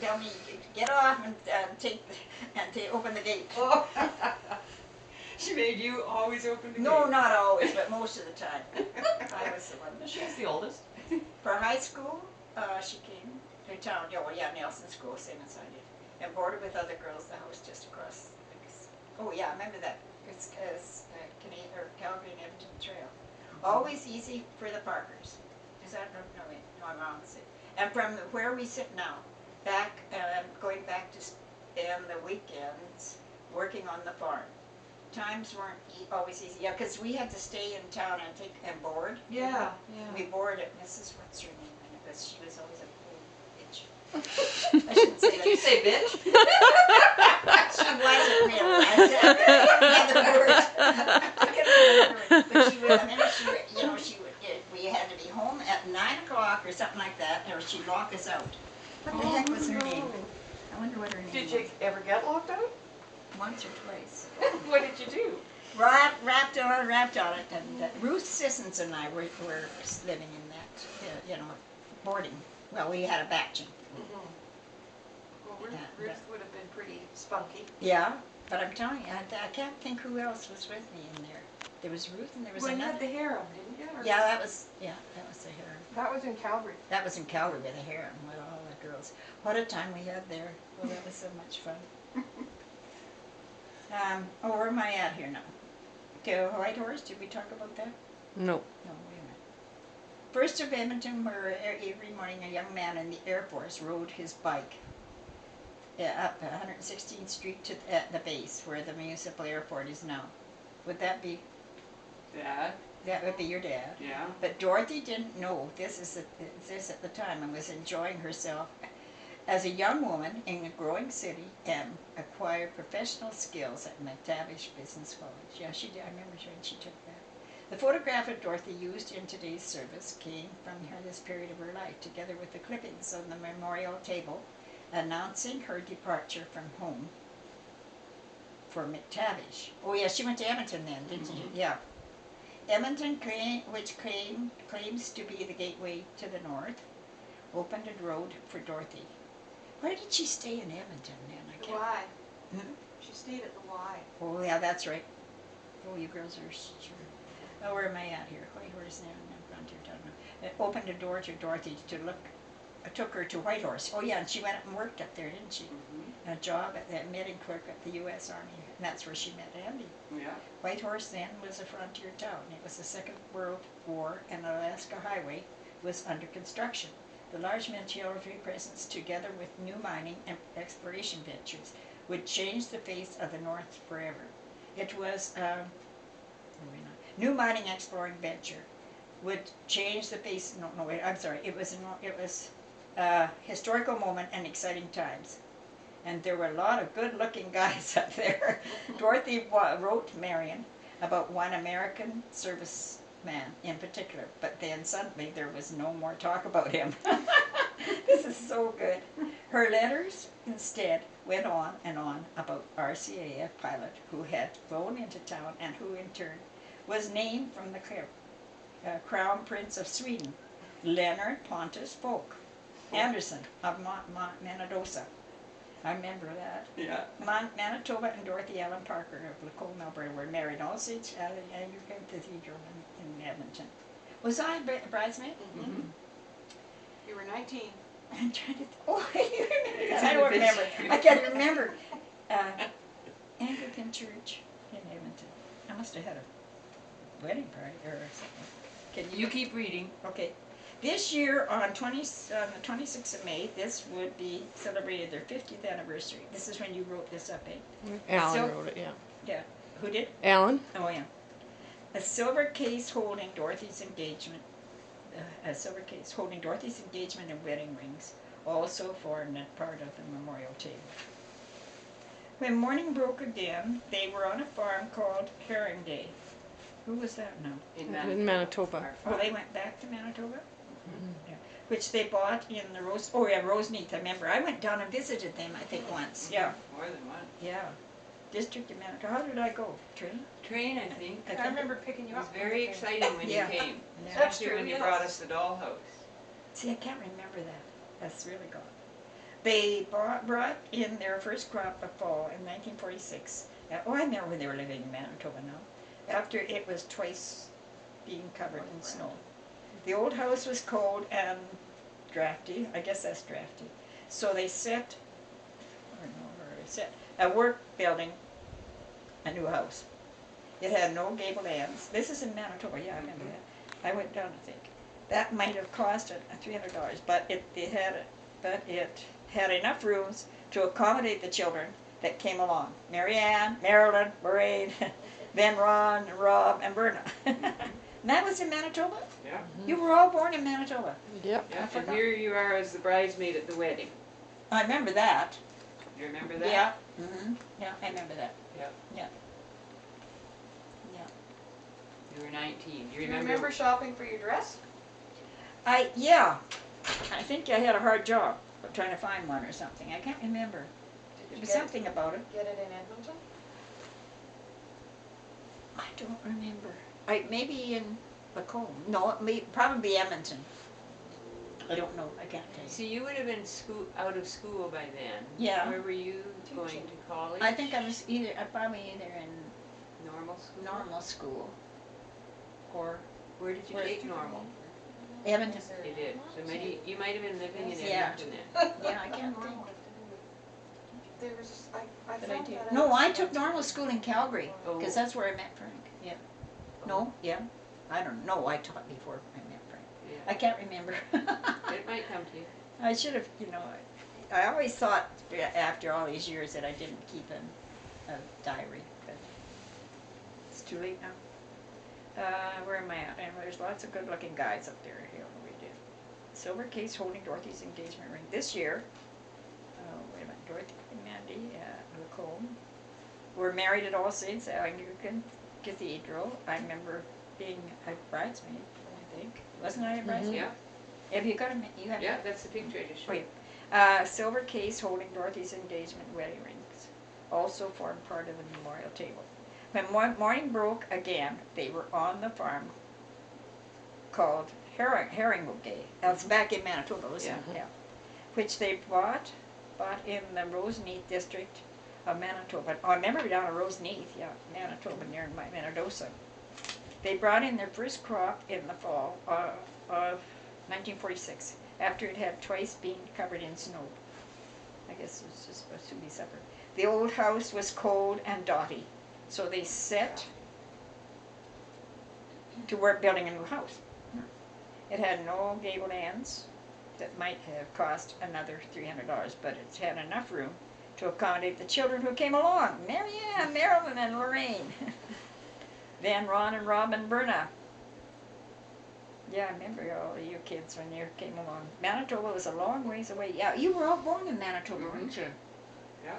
tell me, get off and open the gate. Oh. She made you always open the No, gate. not always, but most of the time. I was the one that She's the oldest. For high school, she came to town. Oh, yeah, Nelson School, same as I did. And boarded with other girls, the house just across. Oh, yeah, I remember that. It's Canadian, or Calgary and Edmonton Trail. Always easy for the Parkers. Is that, no, wait, no, I'm wrong. And from where we sit now, going back to spend the weekends working on the farm. Times weren't always easy, yeah, because we had to stay in town and board. Yeah, We yeah. boarded Mrs. What's her name? Because she was always a cool bitch. I shouldn't say that. Did you say bitch? She wasn't really. I said the word. I couldn't remember it. But she would. I mean, she would. We had to be home at 9 o'clock or something like that, or she'd lock us out. What the heck was her name? I wonder what her name was. Did you ever get locked out? Once or twice. What did you do? Wrapped on it, and Ruth Sissons and I were living in that, boarding. Well, we had a batching. Well, Ruth would have been pretty spunky. Yeah, but I'm telling you, I can't think who else was with me in there. There was Ruth and there was Well, you another. had the harem, didn't you? Or Yeah, that was the harem. That was in Calgary. That was in Calgary with the harem with all the girls. What a time we had there. Well, that was so much fun. Where am I at here now? To White Horse, did we talk about that? No. No, wait a minute. First of Edmonton, where every morning a young man in the Air Force rode his bike up 116th Street at the base, where the municipal airport is now. Would that be? Dad? That would be your dad. Yeah. But Dorothy didn't know this at the time and was enjoying herself as a young woman in a growing city and acquired professional skills at McTavish Business College. Yeah, she did. I remember when she took that. The photograph of Dorothy used in today's service came from this period of her life, together with the clippings on the memorial table announcing her departure from home for McTavish. Oh yeah, she went to Edmonton then, didn't she? Yeah. Edmonton, which claims to be the gateway to the north, opened a road for Dorothy. Where did she stay in Edmonton then? The Y. Hmm? She stayed at the Y. Oh yeah, that's right. Oh, you girls are sure. Oh, where am I at here? White Horse now. I'm going to town now. It opened a door to Dorothy to look. I took her to White Horse. Oh yeah, and she went up and worked up there, didn't she? Mm-hmm. A job at the admitting clerk at the U.S. Army. And that's where she met Andy. Yeah. White Horse then was a frontier town. It was the Second World War, and the Alaska Highway was under construction. The large military presence, together with new mining and exploration ventures, would change the face of the North forever. It was new mining exploring venture would change the face. No, wait. I'm sorry. It was a historical moment and exciting times. And there were a lot of good-looking guys up there. Dorothy wrote Marion about one American serviceman in particular, but then suddenly there was no more talk about him. This is so good. Her letters instead went on and on about RCAF pilot who had flown into town and who in turn was named from the Crown Prince of Sweden, Leonard Pontus Folk Anderson of Manitoba. I remember that. Yeah. Manitoba and Dorothy Allen Parker of Lacombe, Alberta were married all saints at the Anglican Cathedral in Edmonton. Was I a bridesmaid? Mm-hmm. You were 19. I'm trying to. Oh, you remember that? I don't remember. I can't remember. Anglican Church in Edmonton. I must have had a wedding party or something. Can You keep reading. Okay. This year, on the 26th of May, this would be celebrated their 50th anniversary. This is when you wrote this up, eh? Alan wrote it, yeah. Yeah. Who did? Alan? Oh, yeah. A silver case holding Dorothy's engagement. A silver case holding Dorothy's engagement and wedding rings also formed a part of the memorial table. When morning broke again, they were on a farm called Herring Day. Who was that now? In Manitoba. Oh, they went back to Manitoba? Yeah. Which they bought in the Roseneath. I remember. I went down and visited them, I think, once. Yeah. More than one. Yeah. District of Manitoba. How did I go? Train? Train, I think. I remember picking It you was up. very exciting when Yeah. you came. Yeah. Especially when you brought us the dollhouse. See, I can't remember that. That's really gone. They brought in their first crop of fall in 1946. Oh, I remember when they were living in Manitoba now. After it was twice being covered in snow. The old house was cold and drafty. I guess that's drafty. So they set, I don't know where they set, a work building, a new house. It had no gable ends. This is in Manitoba, yeah, I remember that. I went down, I think. That might have cost $300, but it had enough rooms to accommodate the children that came along. Marianne, Marilyn, Lorraine, then Ron, Rob, and Berna. And that was in Manitoba? Yeah. You were all born in Manitoba. Yep. Yeah, and forgot. here you are as the bridesmaid at the wedding. I remember that. You remember that? Yeah. Yeah, I remember that. Yeah. Yeah. Yeah. You were 19. Do you remember shopping for your dress? Yeah. I think I had a hard job trying to find one or something. I can't remember. Did There you was get something about it. Get it in Edmonton? I don't remember. Maybe in Lacombe. No, probably Edmonton. I don't know. I can't tell you. See, you would have been out of school by then. Yeah. Where were you going Teaching. to college? I think I was probably either in Normal school? normal school or Where did you Where- take normal? Edmonton. You did. So maybe you might have been living in Yeah. Edmonton then. Yeah, I can't think. There was, I But I found did. that No, out. I took normal school in Calgary Oh. because that's where I met Frank. Yeah. No. Yeah. I don't know. I taught before I met Frank. I Yeah. can't remember. It might come to you. I should have, I always thought after all these years that I didn't keep a diary, but it's too late now. Where am I at? And there's lots of good-looking guys up there. Here we did. Silver case holding Dorothy's engagement ring this year. Oh, wait a minute. Dorothy and Mandy Lacombe were married at All Saints Anglican Cathedral. I remember being a bridesmaid, I think. Wasn't I a bridesmaid? Yeah. Have you got you have Yeah, that's the picture I just showed. Wait. Silver case holding Dorothy's engagement wedding rings also formed part of the memorial table. When morning broke again, they were on the farm called Herringwood. That's back in Manitoba, isn't it? Yeah. Which they bought in the Roseneath district of Manitoba. Oh, I remember down at Roseneath, yeah, Manitoba, near Manitoba. They brought in their first crop in the fall of 1946, after it had twice been covered in snow. I guess it was just supposed to be separate. The old house was cold and dotty, so they set to work building a new house. It had no gable ends. That might have cost another $300, but it had enough room to accommodate the children who came along. Marianne, Marilyn, and Lorraine. Then Ron and Rob and Berna. Yeah, I remember all of you kids when you came along. Manitoba was a long ways away. Yeah, you were all born in Manitoba, weren't you? Yeah.